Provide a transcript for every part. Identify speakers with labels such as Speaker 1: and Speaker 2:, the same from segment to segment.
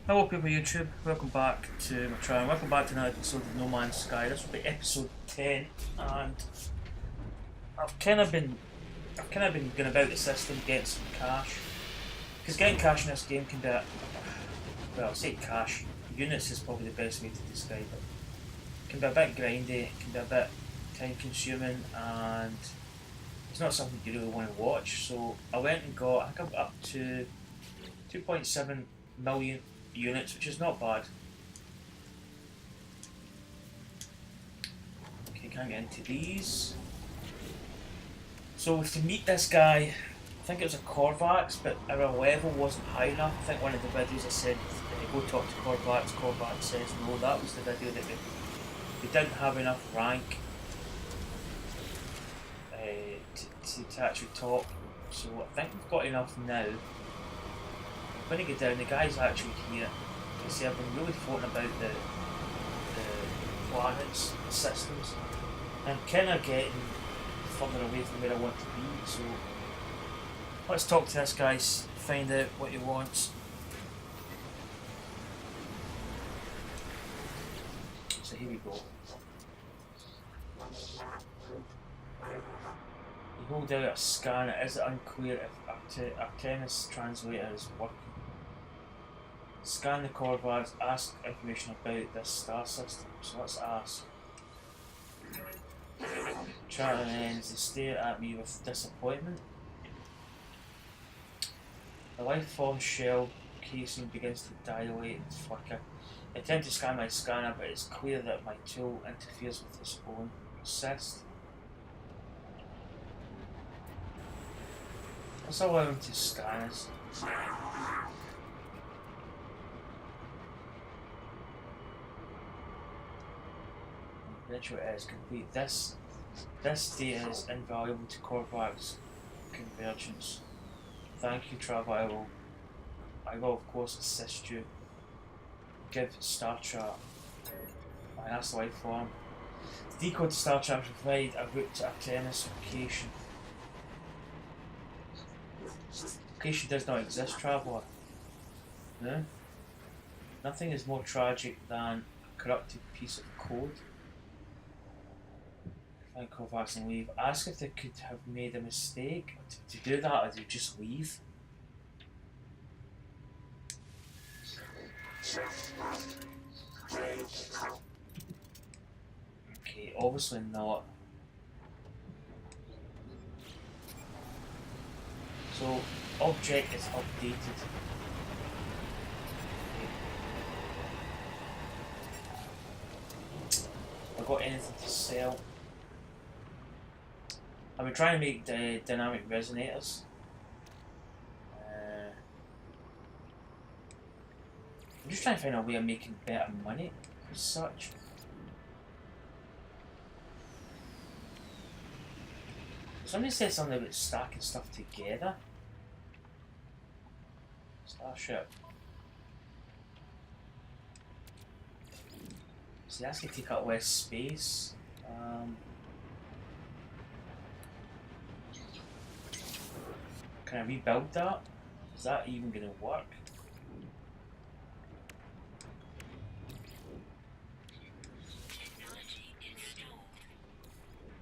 Speaker 1: Hello people YouTube, welcome back to my channel, welcome back to another episode of No Man's Sky. This will be episode 10 and I've kind of been going about the system getting some cash. Because getting cash in this game can be well, I'll say cash, units is probably the best way to describe it. It can be a bit grindy, it can be a bit time consuming, and it's not something you really want to watch. So I went and got, I think I'm up to 2.7 million units, which is not bad. Okay, can't get into these. So to meet this guy, I think it was a Korvax, but our level wasn't high enough. I think one of the videos I said, go talk to Korvax. Korvax says no, that was the video that we didn't have enough rank to actually talk. So I think we've got enough now. When I get down, the guy's actually here. You see, I've been really floating about the planets, the systems. I'm kind of getting further away from where I want to be, so let's talk to this guy, find out what he wants. So here we go. You hold out a scan, it is unclear if Artemis translator is working. Scan the Korvax, ask information about this star system. So let's ask. Charter ends, they stare at me with disappointment. The life form shell casing begins to dilate and flicker. I attempt to scan my scanner, but it's clear that my tool interferes with its own. Persist. Let's allow him to scan us. Ritual is complete. This data is invaluable to Korvax convergence. Thank you, Trav. I will of course assist you. Give Star Chart. That's the life form. Decode the Star Chart to provide a route to Artemis location. Location does not exist, Traveller. No? Nothing is more tragic than a corrupted piece of code. Find Korvax and leave. Ask if they could have made a mistake. To do that, or they just leave. Okay, obviously not. So, object is updated. Have I got anything to sell? I've been trying to make the dynamic resonators. I'm just trying to find a way of making better money as such. Somebody said something about stacking stuff together. Starship. See, that's going to take up less space. Can I rebuild that? Is that even going to work?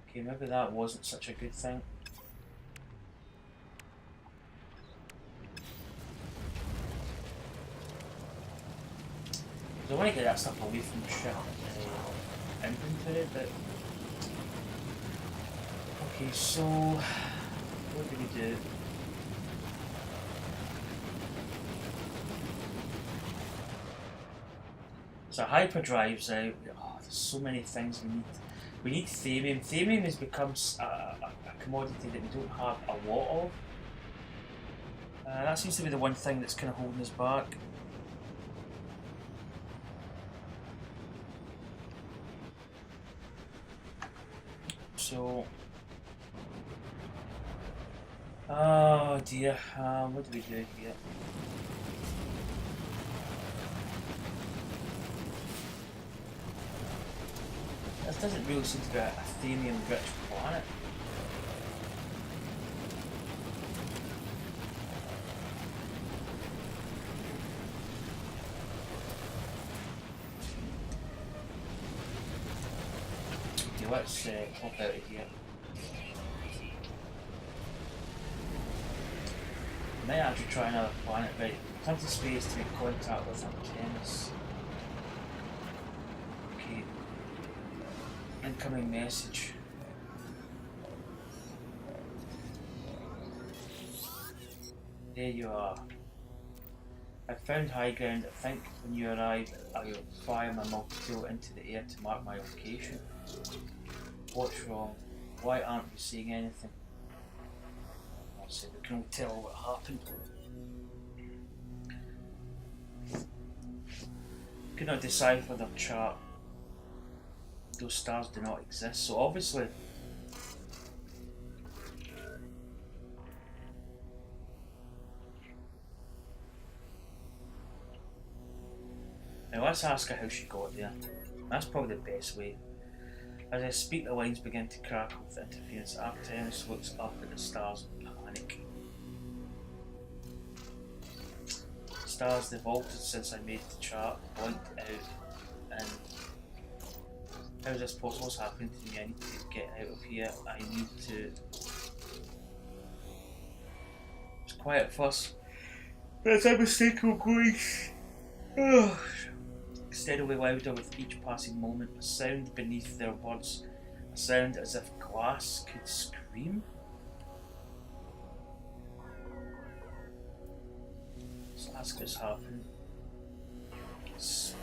Speaker 1: Okay, maybe that wasn't such a good thing. I want to get that stuff away from the ship inventory, but okay, so what do we do? So hyperdrive's out. Oh, there's so many things we need. We need thamium. Thamium has become a commodity that we don't have a lot of. That seems to be the one thing that's kind of holding us back. So, oh dear, what do we do here? This doesn't really seem to be a thamium-rich planet. let's pop out of here. I might actually try another planet, right? Time to space to make contact with Artemis. Okay. Incoming message. There you are. I found high ground. I think when you arrive, I will fire my multi-tool into the air to mark my location. What's wrong? Why aren't we seeing anything? So we can all tell what happened. Could not decipher their chart. Those stars do not exist, so obviously now let's ask her how she got there. That's probably the best way. As I speak, the lines begin to crackle with interference. Artemis looks up at the stars in panic. Stars, they've altered since I made the chart, blinked out, and how is this possible? What's happening to me? I need to get out of here. I need to... It's quiet at first, but it's a mistake of going steadily louder with each passing moment. A sound beneath their words, a sound as if glass could scream. So that's what's happening.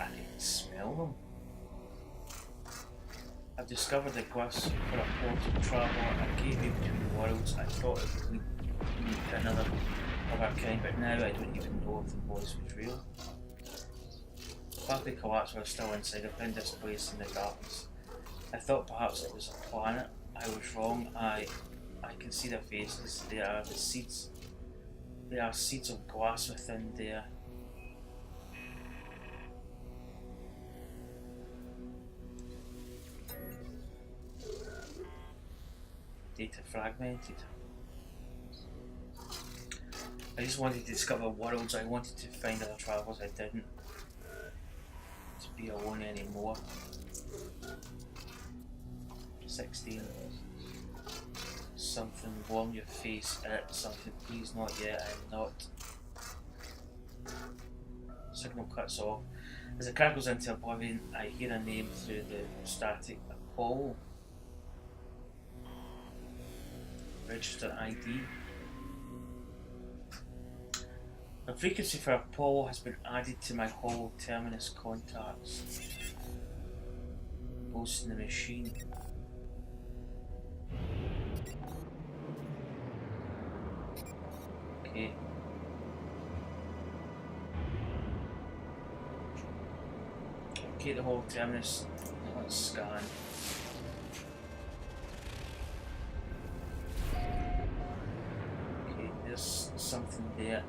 Speaker 1: I can smell them. I've discovered the glass for a portal travel, a gateway between worlds. I thought it would lead me to another of our kind, but now I don't even know if the voice was real. Partly collapsed while still inside. I found this place in the darkness. I thought perhaps it was a planet. I was wrong. I can see their faces. They are the seeds. There are seeds of glass within there. Data fragmented. I just wanted to discover worlds. I wanted to find other travels. I didn't to be alone anymore. 16. Something warm your face. Something, please not yet. I'm not. Signal cuts off. As it crackles into oblivion, I hear a name through the static. Apollo. Register ID. A frequency for Apollo has been added to my whole Terminus contacts. Ghost in the machine. Okay. Okay, the whole Terminus. Let's scan. Okay, there's something there.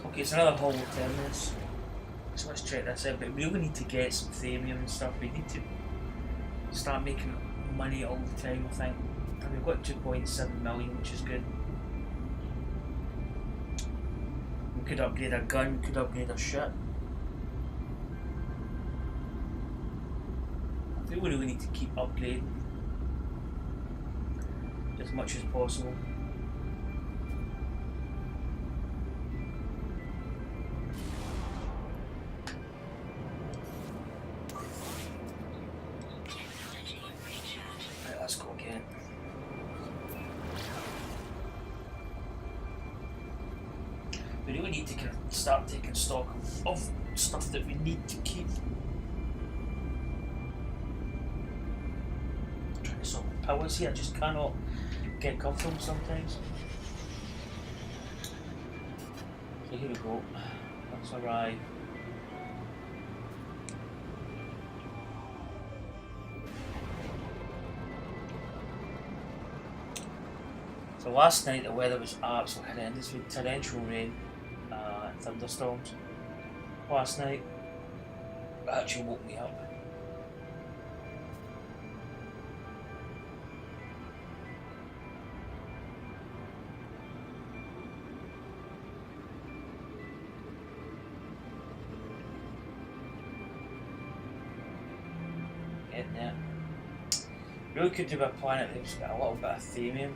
Speaker 1: Okay, it's another whole Terminus. So let's check this out. But we really need to get some thamium and stuff. We need to start making money all the time, I think. And we've got 2.7 million, which is good. We could upgrade our gun, we could upgrade our ship. I think we really need to keep upgrading as much as possible. Right, let's go again. We really need to kind of start taking stock of stuff that we need to keep. I'm trying to solve my powers here, I just cannot get comfortable sometimes. So here we go. Let's arrive. So last night the weather was absolutely horrendous with torrential rain and thunderstorms. Last night it actually woke me up. getting there. Really could do with a planet that's got a little bit of themium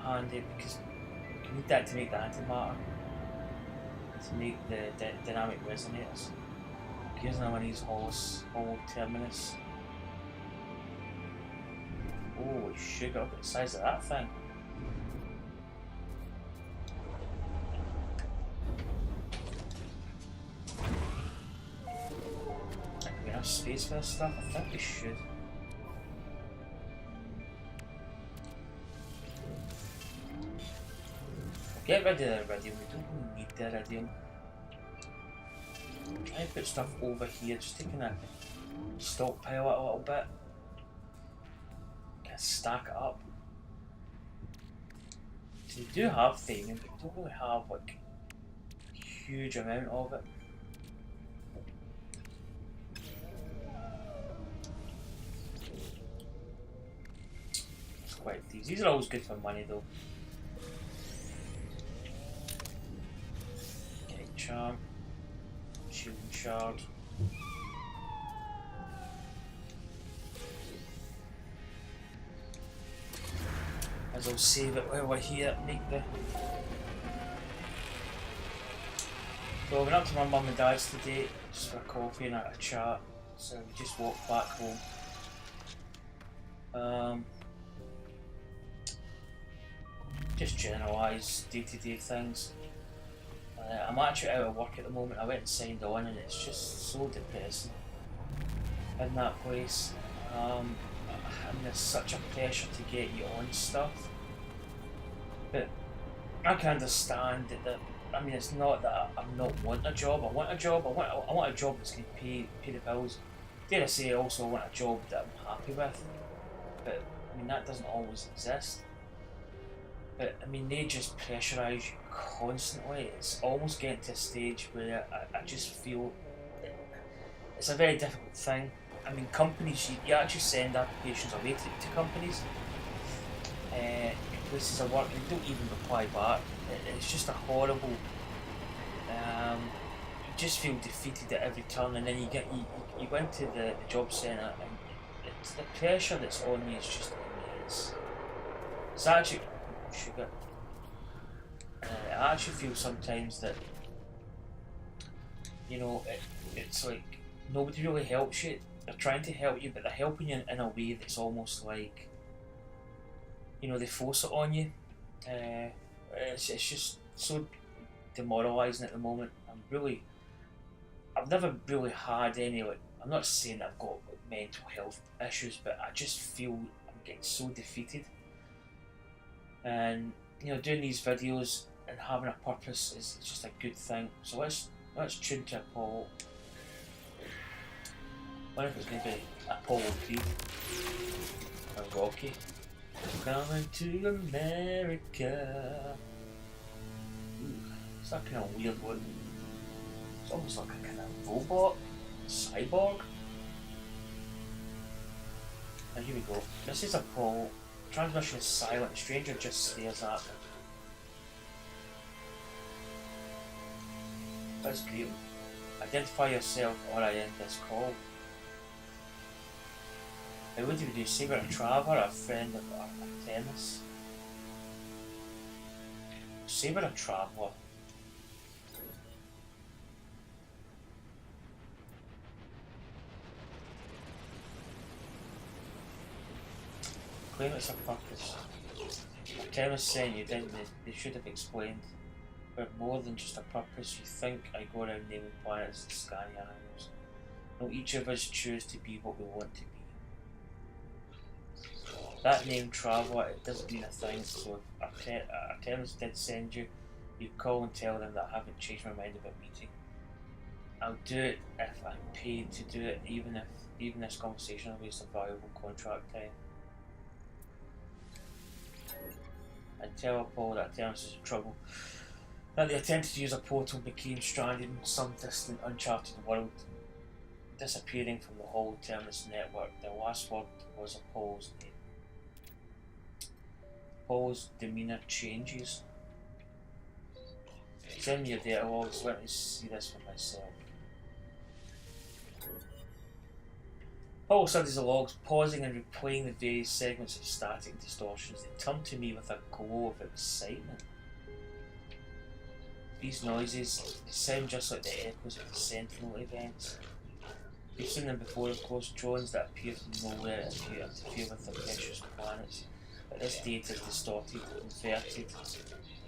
Speaker 1: handy, because you need that to make the antimatter, to make the dynamic resonators. Here's another one of these hollow terminus. Holy sugar, look at the size of that thing. Can we have space for this stuff? I think we should. Get rid of the iridium, we don't really need the iridium. Try and put stuff over here, just taking a stockpile it a little bit. Kind of stack it up. So we do have themium, but we don't really have like a huge amount of it. Let's collect these. These are always good for money though. Okay, charm. Shield and shard. As I'll save it while we're here, make the... So I went up to my mum and dad's today, just for a coffee and a chat, so we just walked back home. Just generalised day-to-day things. I'm actually out of work at the moment. I went and signed on and it's just so depressing in that place. And there's such a pressure to get you on stuff. But I can understand that I mean, it's not that I'm not wanting a job. I want a job. I want a job that's going to pay the bills. Dare I say, I also want a job that I'm happy with. But I mean, that doesn't always exist. But I mean, they just pressurise you constantly. It's almost getting to a stage where I just feel it's a very difficult thing. I mean, companies, you actually send applications away to companies, places of work, and they don't even reply back. It's just a horrible. You just feel defeated at every turn, and then you go into the job centre, and it's the pressure that's on you is just immense. It's actually sugar. I actually feel sometimes that, you know, it's like nobody really helps you. They're trying to help you, but they're helping you in a way that's almost like, you know, they force it on you. It's just so demoralising at the moment. I've never really had any, like, I'm not saying that I've got like mental health issues, but I just feel I'm getting so defeated. And you know, doing these videos and having a purpose is just a good thing. So let's tune to Apollo. I wonder if it's going to be Apollo 3 or Rocky. Coming to America. Ooh, it's that kind of weird one. It's almost like a kind of robot, cyborg. And here we go. This is Apollo. Transmission is silent. Stranger just stares at them. That's great. Identify yourself or I end this call. Now, what do we do? Say we're a traveller, a friend of Artemis? Say we're a traveller. Claim it's a purpose. Artemis sent you, didn't they? They should have explained. We're more than just a purpose. You think I go around naming planets and scanning animals. No, each of us choose to be what we want to be. That name Traveller, it doesn't mean a thing, so if Artemis did send you, you call and tell them that I haven't changed my mind about meeting. I'll do it if I'm paid to do it, even this conversation will waste a valuable contract time. And tell Apollo that Artemis is in trouble. That they attempted to use a portal became stranded in some distant uncharted world, disappearing from the whole Terminus network. The last word was Apollo's name. Apollo's demeanour changes. Send me your data logs, let me see this for myself. All studies the logs, pausing and replaying the various segments of static distortions. They turned to me with a glow of excitement. These noises sound just like the echoes of the Sentinel events. We've seen them before, of course, drones that appear from nowhere and interfere with their precious planets. But this data is distorted, inverted.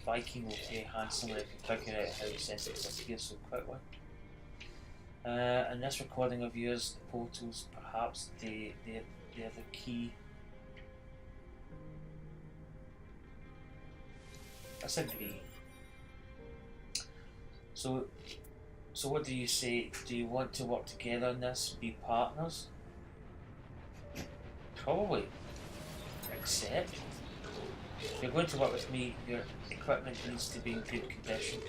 Speaker 1: Viking will pay handsomely if you figure out how the sensors appear so quickly. And this recording of yours, the portals, perhaps they're the key. Let's agree. So what do you say? Do you want to work together on this? Be partners? Probably. Except, if you're going to work with me, your equipment needs to be in good condition.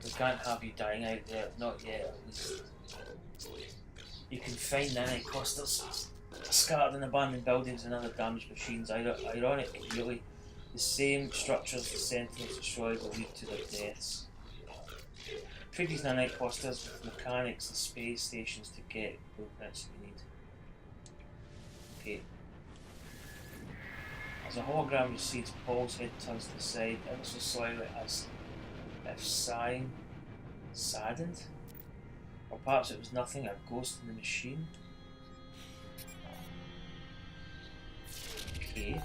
Speaker 1: We can't have you dying out there, not yet at least. You can find nanite clusters scattered in abandoned buildings and other damaged machines. Ironic, really. The same structures the Sentinels destroyed will lead to their deaths. Treat these nanite clusters with mechanics and space stations to get blueprints you need. Okay. As a hologram recedes, Paul's head turns to the side, ever so slightly, as if sighing, saddened. Or perhaps it was nothing, a ghost in the machine. Okay.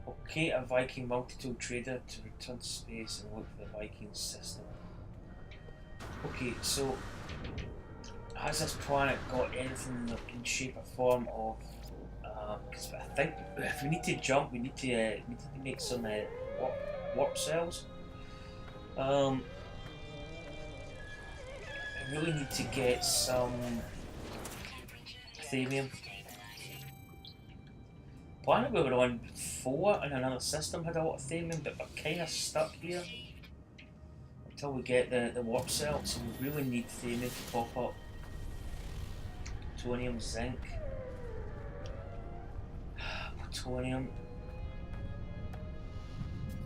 Speaker 1: Okay, a Viking multi-tool trader to return to space and look for the Viking system. Okay, so has this planet got anything in shape or form of? Because I think if we need to jump, we need to make some warp cells. I really need to get some thamium. Planet we were on before in another system had a lot of thamium, but we're kind of stuck here until we get the warp cell. So we really need thamium to pop up. Plutonium, zinc, plutonium.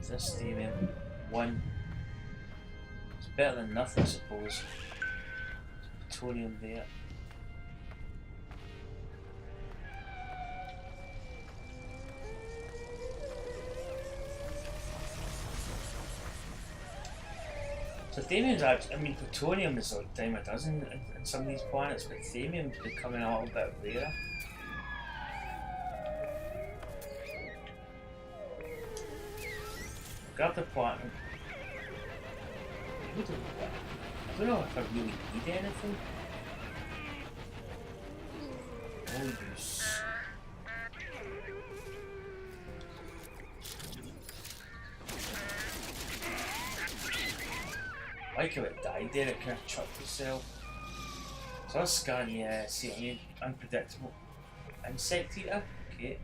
Speaker 1: This thamium, 1. It's better than nothing, I suppose. Plutonium there. So thamium's actually, I mean, plutonium is like dime a dozen in some of these planets, but thamium's becoming a little bit rarer. Grab the platinum. I don't know if I really need anything. Oh, use. I like how it died there, it kind of chucked itself. So let's scan, yeah, see what I mean? Unpredictable. Insect eater? Okay.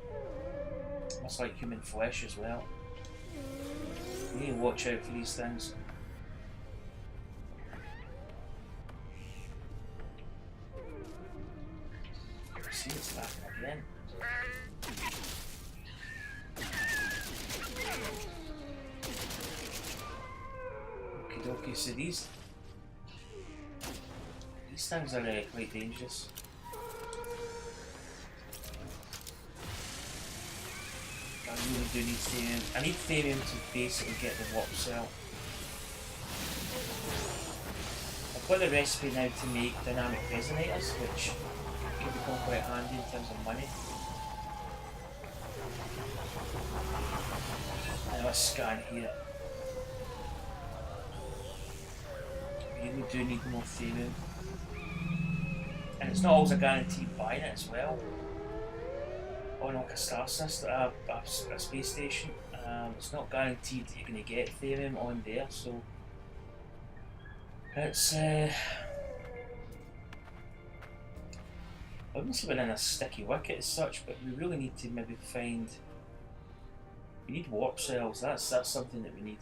Speaker 1: Must like human flesh as well. You need to watch out for these things. See, it's laughing again. Okay, so these things are quite dangerous. I really do need thamium. I need thamium to basically get the warp cell. I've got the recipe now to make dynamic resonators, which can become quite handy in terms of money. And let's scan here. We really do need more thamium. And it's not always a guaranteed buying it as well. On like a star system, a space station, it's not guaranteed that you're going to get thamium on there, so it's I wouldn't say we're in a sticky wicket as such, but we really need to maybe find. We need warp cells. That's something that we need.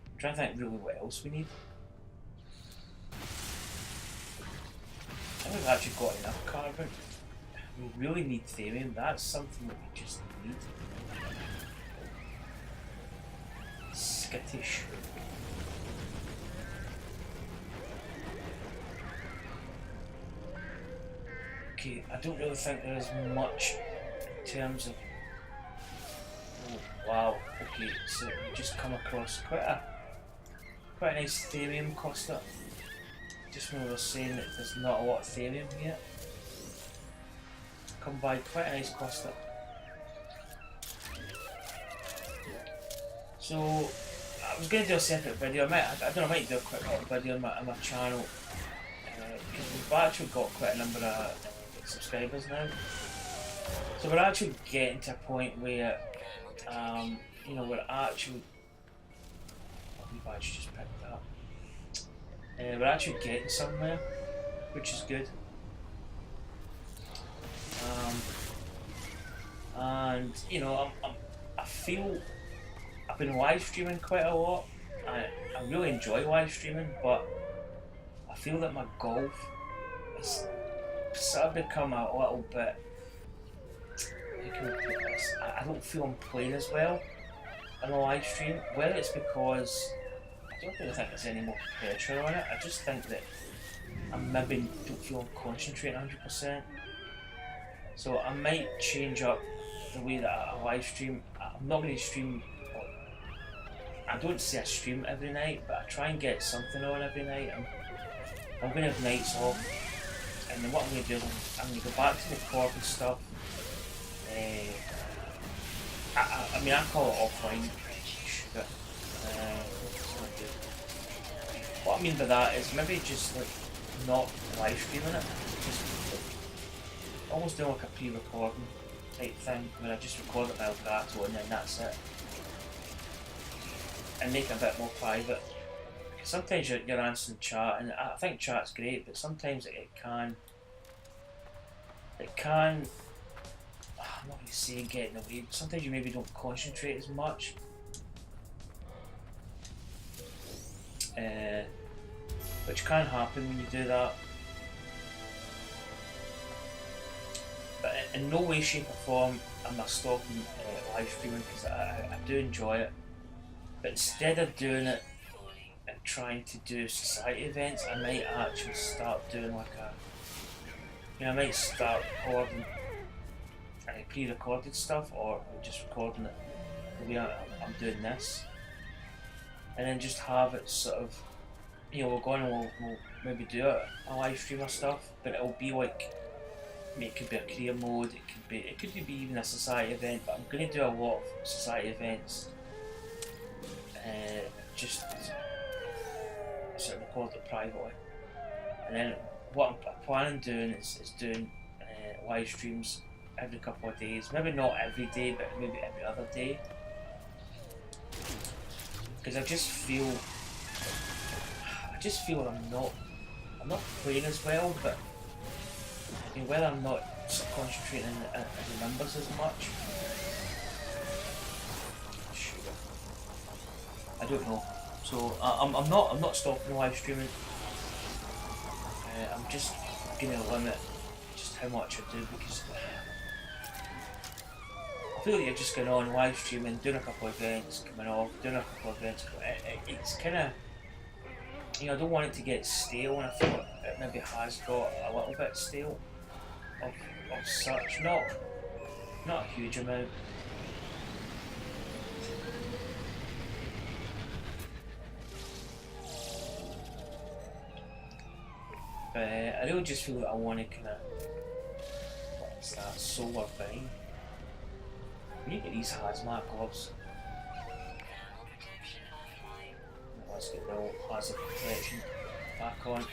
Speaker 1: I'm trying to think really what else we need. we've actually got enough carbon. We really need therium. That's something that we just need. Skittish. Okay, I don't really think there is much in terms of. Oh, wow. Okay, so we just come across quite a nice therium cluster. Just when we were saying that there's not a lot of therium here. Come by quite a nice cluster. So I was going to do a separate video. I don't know, I might do a quick video on my channel because we've actually got quite a number of subscribers now. So we're actually getting to a point where you know, we're actually. We've actually just picked that. We're actually getting somewhere, which is good. And you know, I feel I've been live streaming quite a lot. I really enjoy live streaming, but I feel that my golf has sort of become a little bit. How can we put this? I don't feel I'm playing as well on a live stream. Whether it's because I don't really think there's any more pressure on it. I just think that I maybe don't feel I'm concentrating 100%. So I might change up the way that I live stream. I'm not going to stream. I don't say I stream every night, but I try and get something on every night. I'm going to have nights off, and then what I'm going to do is I'm going to go back to the Korvax stuff. I mean, I call it offline. What I mean by that is maybe just like not live streaming it, just almost doing like a pre-recording type thing where I just record it by Elgato and then that's it, and make it a bit more private. Sometimes you're answering chat, and I think chat's great, but sometimes it can. I'm not going to say get in the way, but sometimes you maybe don't concentrate as much. Which can happen when you do that. But in no way, shape or form am I stopping live streaming, because I do enjoy it. But instead of doing it and trying to do society events, I might actually start doing like I might start recording pre-recorded stuff, or just recording it the way I'm doing this, and then just have it sort of, you know, we'll go on and we'll maybe do a live stream or stuff, but it'll be like, it could be a career mode, it could be even a society event, but I'm going to do a lot of society events, just sort of record it privately, and then what I'm planning doing is doing live streams every couple of days, maybe not every day, but maybe every other day, because I just feel I'm not playing as well, but I mean, whether I'm not concentrating on the numbers as much, I don't know. So I'm not stopping live streaming. I'm just going to limit just how much I do, because I feel like you're just going on live streaming, doing a couple of events, coming off, doing a couple of events. It's kind of, you know, I don't want it to get stale, and I feel like it maybe has got a little bit stale of such. Not a huge amount. But I really just feel that I want to kind of, what's that, solar thing. We need to get these hazmat gloves. Let's get the old hazard protection back on.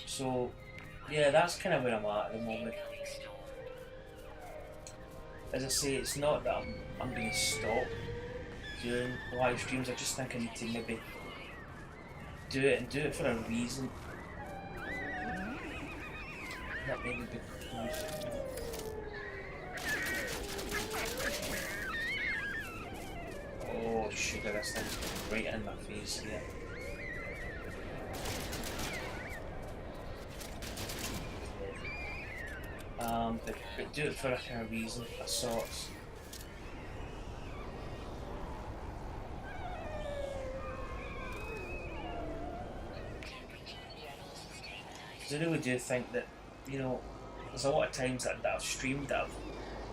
Speaker 1: So yeah, that's kind of where I'm at the moment. As I say, it's not that I'm going to stop doing live streams. I just think I need to maybe do it for a reason. That maybe be cool. Oh sugar, this thing's right in my face here. But do it for a kind of reason, of sorts. Because I really do think that, you know, there's a lot of times that I've streamed that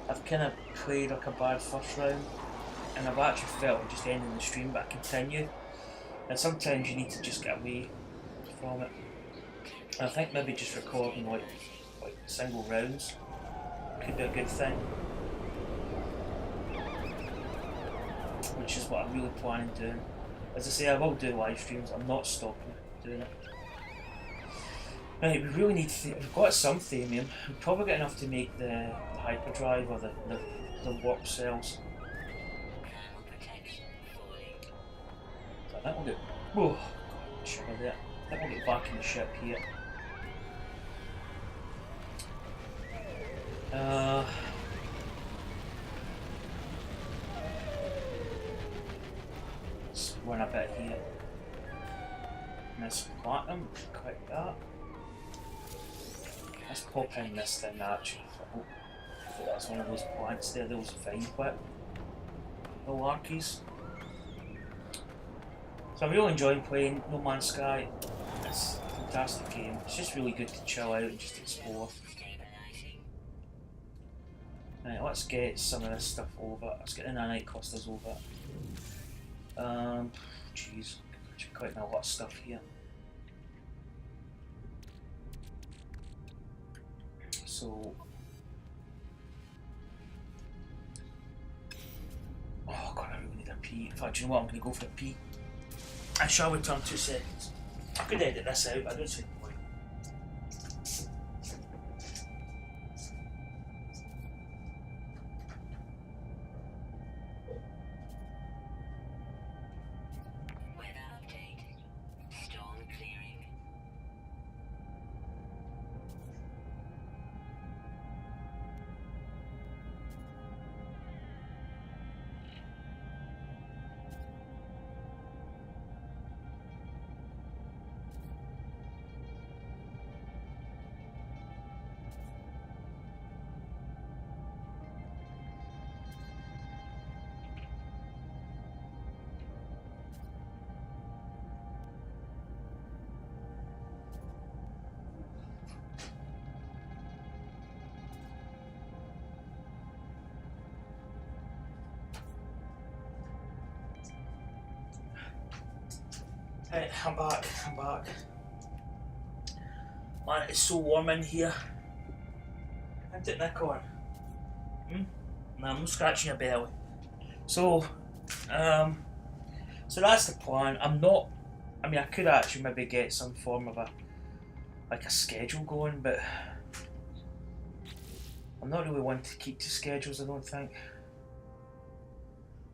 Speaker 1: I've kind of played like a bad first round, and I've actually felt like just ending the stream, but I continue. And sometimes you need to just get away from it. And I think maybe just recording like single rounds could be a good thing, which is what I'm really planning doing. As I say, I will do live streams. I'm not stopping doing it. Right, we really need. We've got some thamium. We've probably got enough to make the hyperdrive or the warp cells. So I think we'll get. Oh, God, shit there. I think we'll get back in the ship here. Let's run a bit here. Nice platinum, click that. Let's pop in this thing actually. I thought that's one of those plants there, those vine whip. The larkies. So I'm really enjoying playing No Man's Sky. It's a fantastic game. It's just really good to chill out and just explore. Right, let's get some of this stuff over. Let's get the nanite clusters over. Jeez, actually quite a lot of stuff here. So, oh God, I really need a pee. In fact, you know what? I'm going to go for a pee. I shall return 2 seconds. I could edit this out, but I don't see the point. Right, I'm back. Man, it's so warm in here. Isn't it, Nick? Nah, I'm not scratching your belly. So that's the plan. I mean, I could actually maybe get some form of a schedule going, but I'm not really one to keep to schedules, I don't think.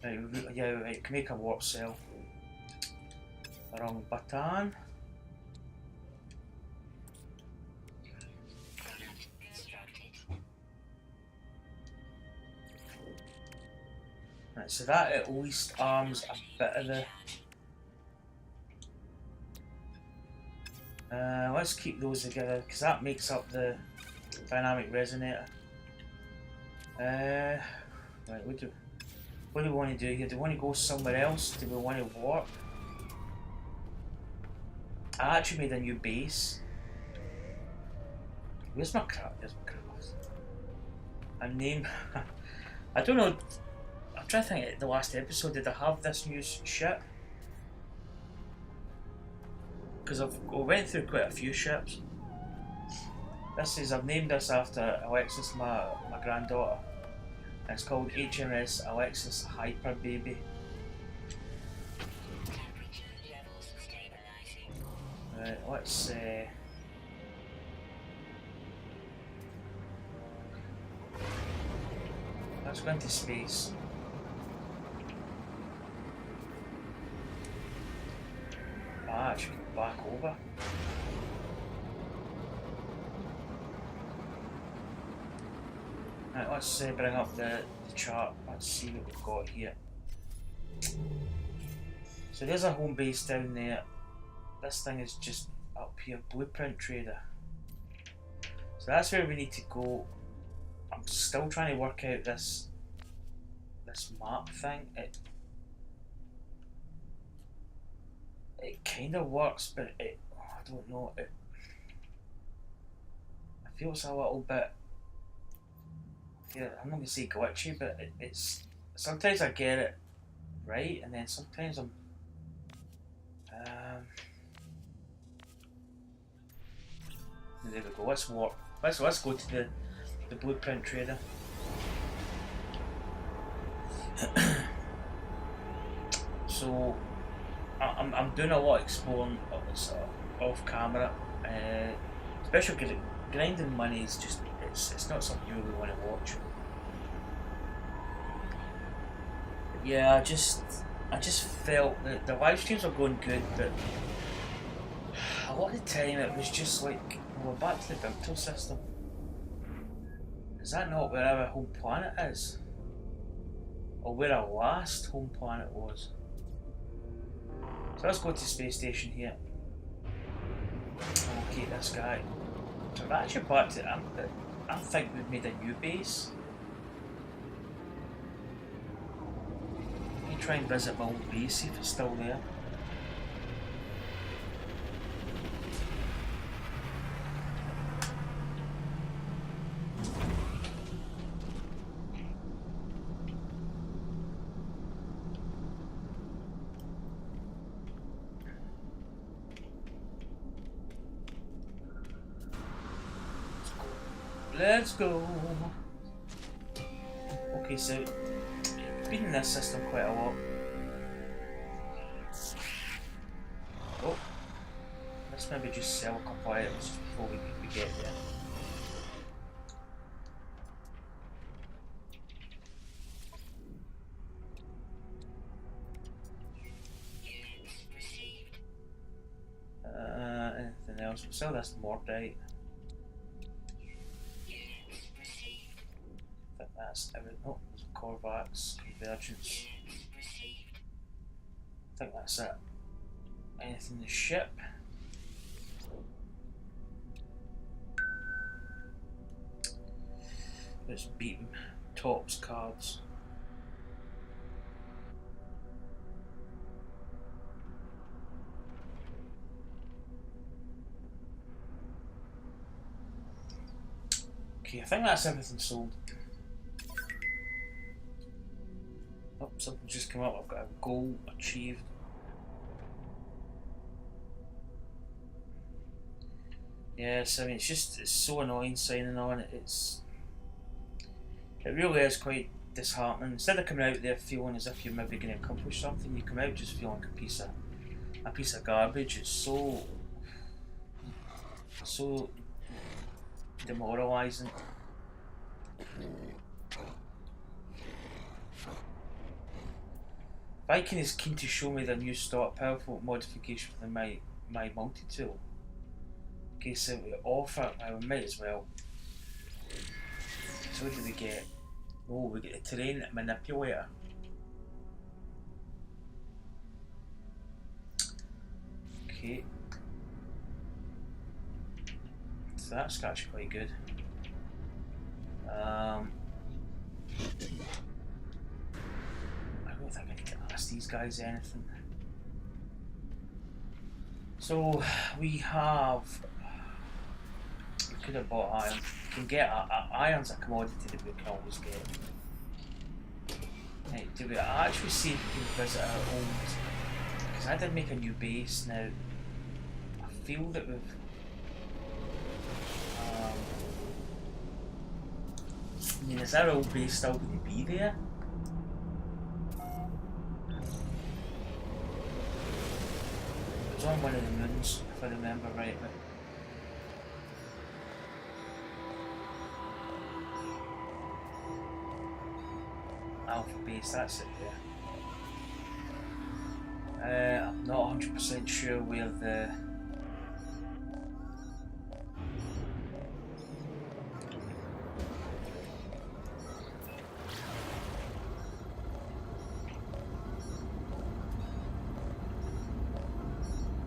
Speaker 1: Right, yeah, right, can make a warp cell. Wrong button. Right, so that at least arms a bit of the. Let's keep those together because that makes up the dynamic resonator. Right, what do we want to do here? Do we want to go somewhere else? Do we want to warp? I actually made a new base. Where's my craft? There's my craft. A name. I don't know. I'm trying to think. The last episode, did I have this new ship? Because I went through quite a few ships. This is, I've named this after Alexis, my granddaughter. It's called HMS Alexis Hyper Baby. Right, let's go into space. Actually go back over. Right, let's bring up the chart. Let's see what we've got here. So there's a home base down there. This thing is just up here, Blueprint Trader. So that's where we need to go. I'm still trying to work out this map thing. It kind of works, but I don't know. I feel it's a little bit. Yeah, I'm not gonna say glitchy, but it's sometimes I get it right, and then sometimes I'm. There we go. Let's walk. Let's go to the blueprint trader. So I'm doing a lot of exploring off camera, especially because grinding money is just it's not something you really want to watch. But yeah, I just felt that the live streams were going good, but a lot of the time it was just like, we're back to the Victor system. Is that not where our home planet is? Or where our last home planet was? So let's go to the space station here. Okay, this guy. So I've actually back to I think we've made a new base. Let me try and visit my old base, see if it's still there. Let's go. Okay, so we've been in this system quite a lot. Oh, let's maybe just sell a couple items just before we get there. Anything else? We'll sell this mordite. That's everything. Oh, there's a Korvax, convergence. I think that's it. Anything in the ship? Let's beat them. Tops cards. Okay, I think that's everything sold. Oh, something's just come up. I've got a goal achieved. Yes, I mean it's so annoying signing on. It really is quite disheartening. Instead of coming out there feeling as if you're maybe going to accomplish something, you come out just feeling like a piece of garbage. It's so demoralising. Viking is keen to show me the new powerful modification for my multi-tool. Okay, so we offer, we might as well. So what do we get? Oh, we get a terrain manipulator. Okay. So that's actually quite good. I don't think I need to ask these guys anything. So we could have bought iron. We can get iron's a commodity that we can always get. Right, do we actually see if we can visit our old? Because I did make a new base now. I feel that we've. I mean, is our old base still going to be there? It was on one of the moons, if I remember rightly. Alpha base, that's it there. I'm not 100% sure where the.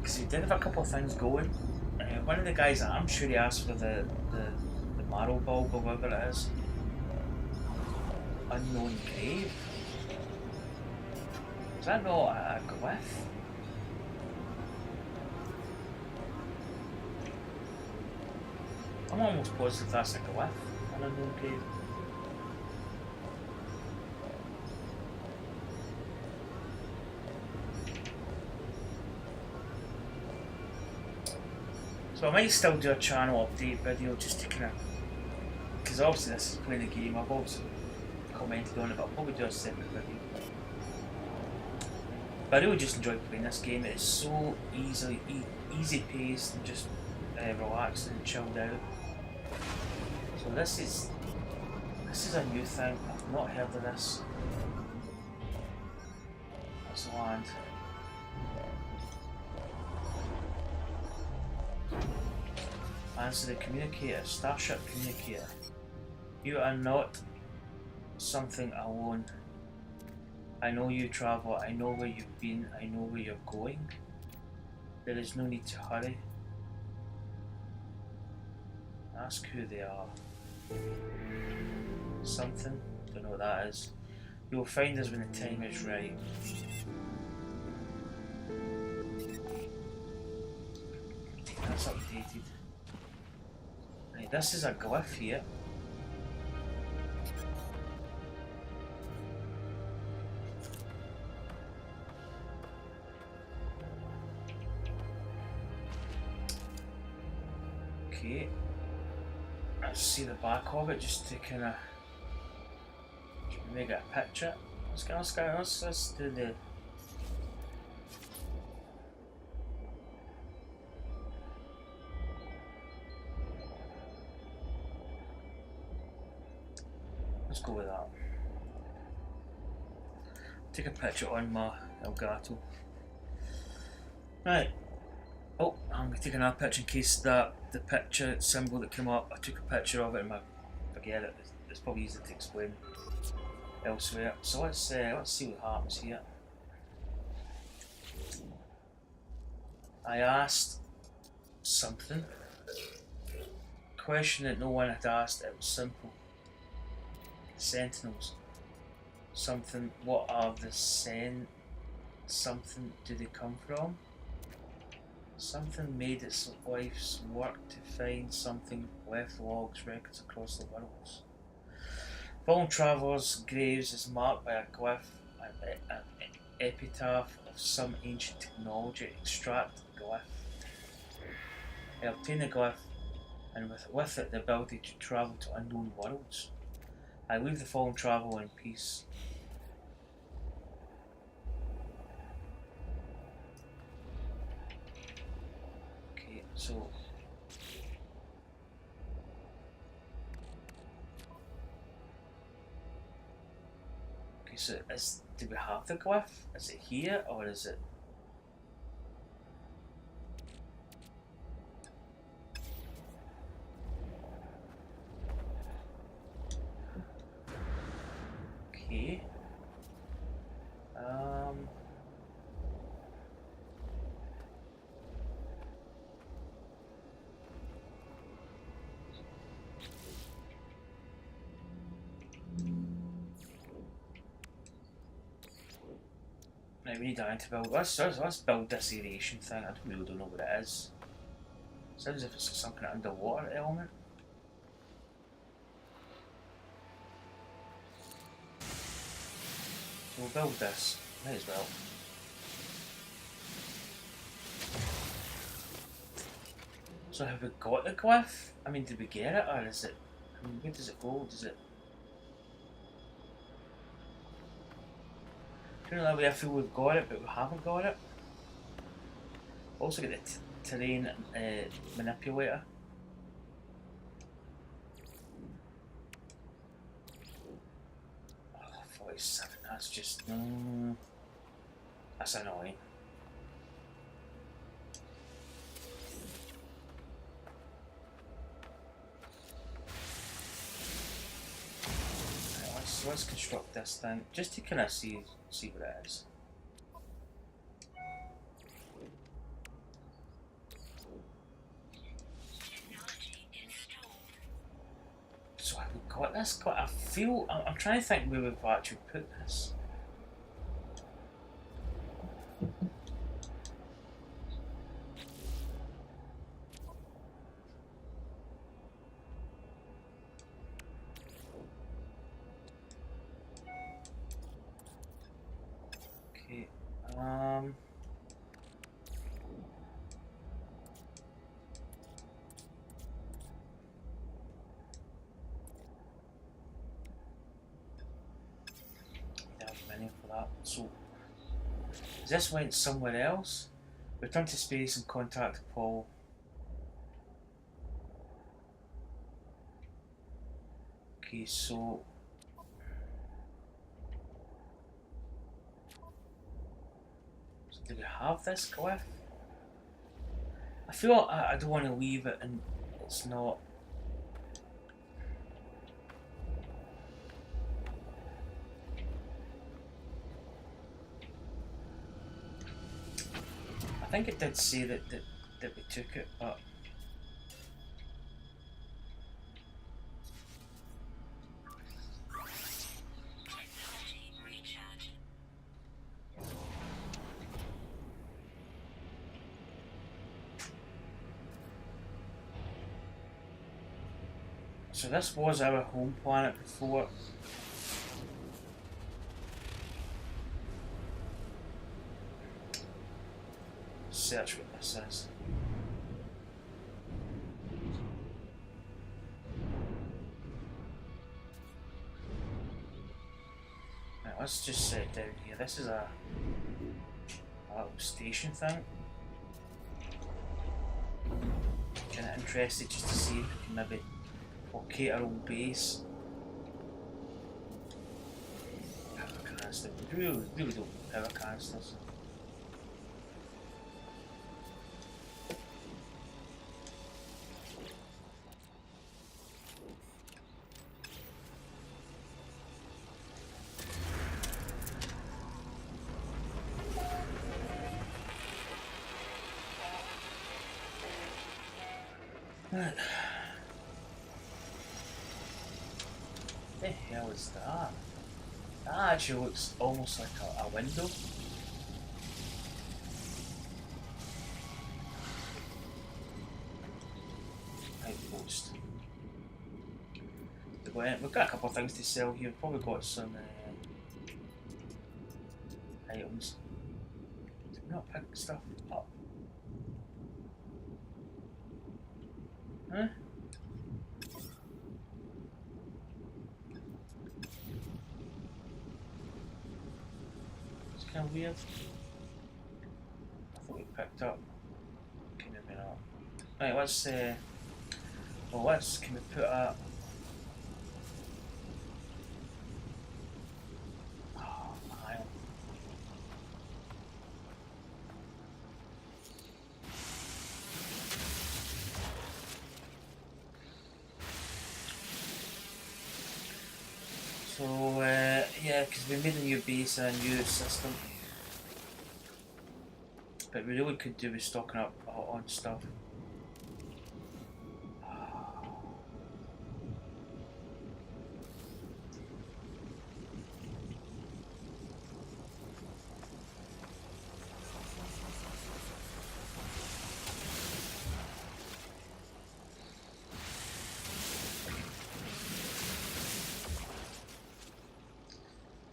Speaker 1: Because he did have a couple of things going. One of the guys, I'm sure he asked for the marrow bulb or whatever it is. Unknown grave. Is that not a glyph? I'm almost positive that's a glyph. An unknown grave. So I might still do a channel update video just to kind of, because obviously this is playing the game. I've obviously commented on it, but I'll probably do a separate video. But I really just enjoy playing this game. It's so easy paced and just relaxing and chilled out. So this is a new thing. I've not heard of this. That's the land. Answer the communicator, Starship communicator. You are not something alone. I know you, traveler. I know where you've been. I know where you're going. There is no need to hurry. Ask who they are. Something. Don't know what that is. You will find us when the time is right. That's updated. Right, this is a glyph here. Okay, let's see the back of it just to kind of make it a picture. Let's do the. Let's go with that. Take a picture on my Elgato. Right. Oh, I'm going to take another picture in case that the picture symbol that came up, I took a picture of it and I forget it. It's probably easy to explain elsewhere. So let's see what happens here. I asked something. Question that no one had asked. It was simple. Sentinels. Something. What are the something do they come from? Something made its life's work to find something, left logs, records across the worlds. Fallen Traveller's graves is marked by a glyph, an epitaph of some ancient technology. Extract the glyph. I obtain the glyph, and with it the ability to travel to unknown worlds. I leave the Fallen Traveller in peace. So, okay, so do we have the glyph? Is it here or is it? Okay. Right, we need iron to build. Let's build this aeration thing. I really don't know what it is. Sounds as if it's some kind of underwater element. So we'll build this. Might as well. So have we got the glyph? I mean, did we get it or is it? I mean, where does it go? Does it? Feeling that way I feel we've got it, but we haven't got it. Also get the terrain manipulator. Oh, 47, that's just... that's annoying. Right, let's construct this thing, just to kind of see what it is. So have we God, that's got. I feel. I'm trying to think where we've actually put this. Okay. Many for that. So, this went somewhere else. Return to space and contact Paul. Okay, so do we have this glyph? I feel like I don't want to leave it and it's not. I think it did say that we took it, but so this was our home planet before. Search what this is. Right, let's just set it down here. This is a little station thing. Kind of interested just to see if we can maybe locate our old base. Power canister. We really don't need power canisters. Right. What the hell is that? That actually looks almost like a window. Outpost. We've got a couple of things to sell here. We've probably got some items. Did we not pick stuff up? Huh? It's kind of weird. I thought we picked up. Can maybe not. Right, let's well, can we put a iron. So, yeah, because we made a new base and a new system. But we really could do with stocking up on stuff.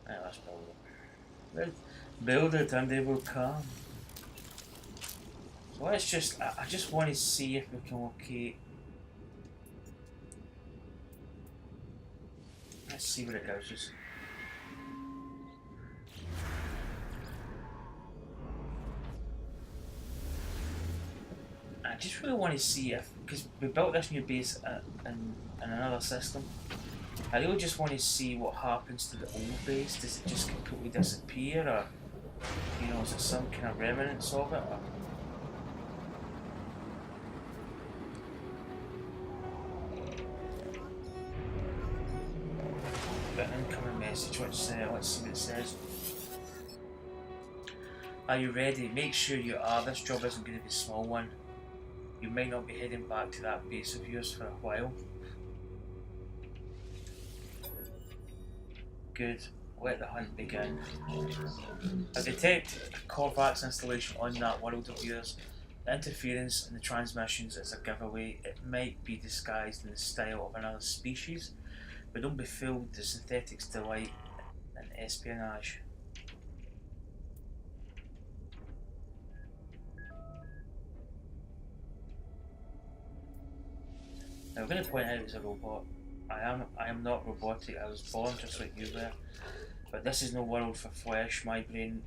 Speaker 1: Right, let's build it. Build it and they will come. So let's just, I just want to see if we can locate. Let's see where it goes. Just I just really want to see if, because we built this new base in another system. I really just want to see what happens to the old base. Does it just completely disappear, or you know, is it some kind of remnants of it? Or... Got an incoming message. Let's see what it says. Are you ready? Make sure you are. This job isn't going to be a small one. You might not be heading back to that base of yours for a while. Good. Let the hunt begin. I detect a Korvax installation on that world of yours. The interference in the transmissions is a giveaway. It might be disguised in the style of another species, but don't be fooled. The synthetics delight in espionage. Now, I'm going to point out as a robot. I am not robotic. I was born just like you were. But this is no world for flesh. My brain,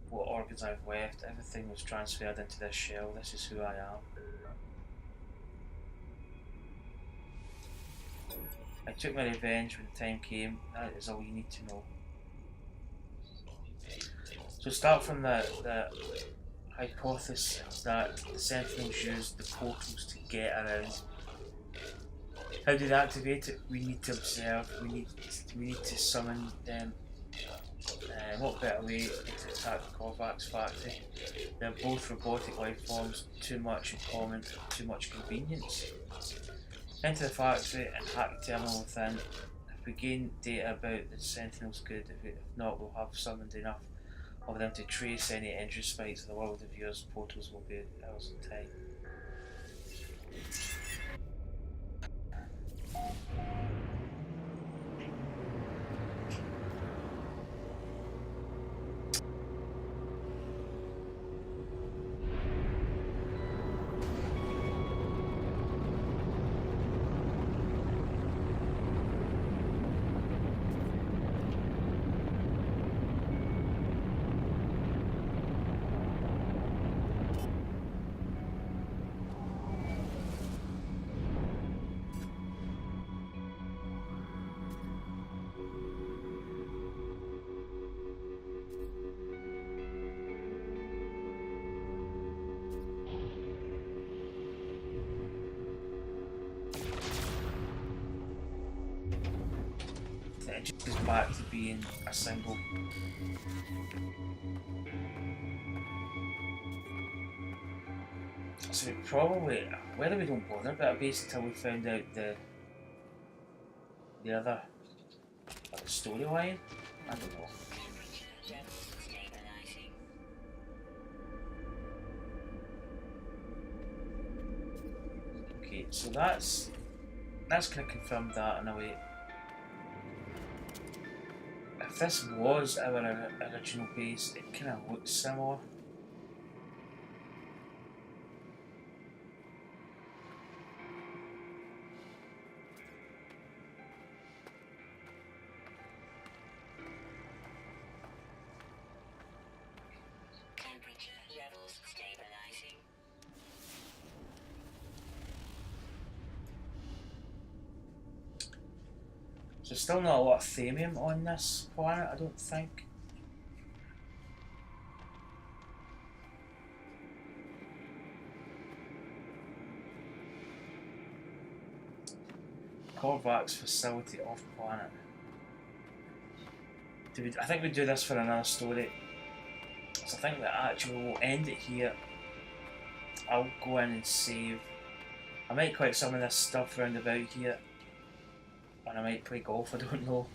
Speaker 1: what organs I've left, everything was transferred into this shell. This is who I am. I took my revenge when the time came. That is all you need to know. So start from the hypothesis that the Sentinels used the portals to get around. How do they activate it? We need to observe. We need to summon them. What better way to attack the Korvax factory? They're both robotic life forms. Too much in common. Too much convenience. Enter the factory and hack the terminal within. If we gain data about the Sentinels, good. If not, we'll have summoned enough of them to trace any entry spikes in the world of yours. Portals will be ours in time. It just goes back to being a single. So probably, whether we don't bother about a base until we found out the other storyline, I don't know. Okay, so that's kind of confirmed that in a way. If this was our original base, it kind of looks similar. So still not a lot of thamium on this planet, I don't think. Korvax facility off planet. I think we do this for another story. So I think that actually we'll end it here. I'll go in and save. I might collect some of this stuff round about here. And I might play golf, I don't know.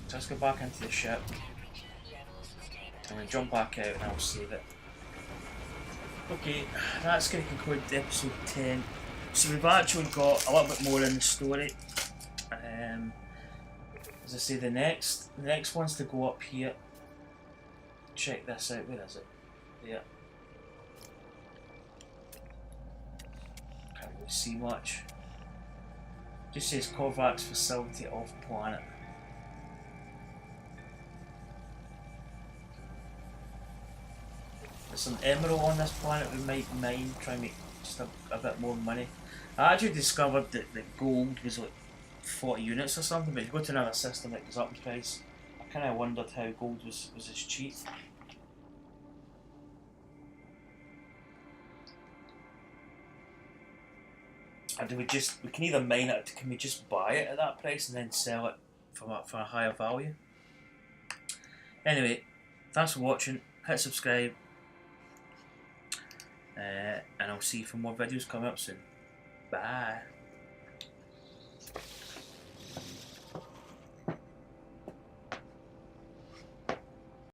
Speaker 1: So let's go back into the ship. I'm going to jump back out and I'll save it. Okay, that's going to conclude episode 10. So we've actually got a little bit more in the story. As I say, the next one's to go up here. Check this out. Where is it? There. Can't really see much. Just says Korvax facility off planet. There's some emerald on this planet we might mine, try and make just a bit more money. I actually discovered that gold was like 40 units or something, but if you go to another system it goes up in price. I kind of wondered how gold was as cheap. And we can either mine it, can we just buy it at that price and then sell it for a higher value? Anyway, thanks for watching, hit subscribe, and I'll see you for more videos coming up soon. Bye.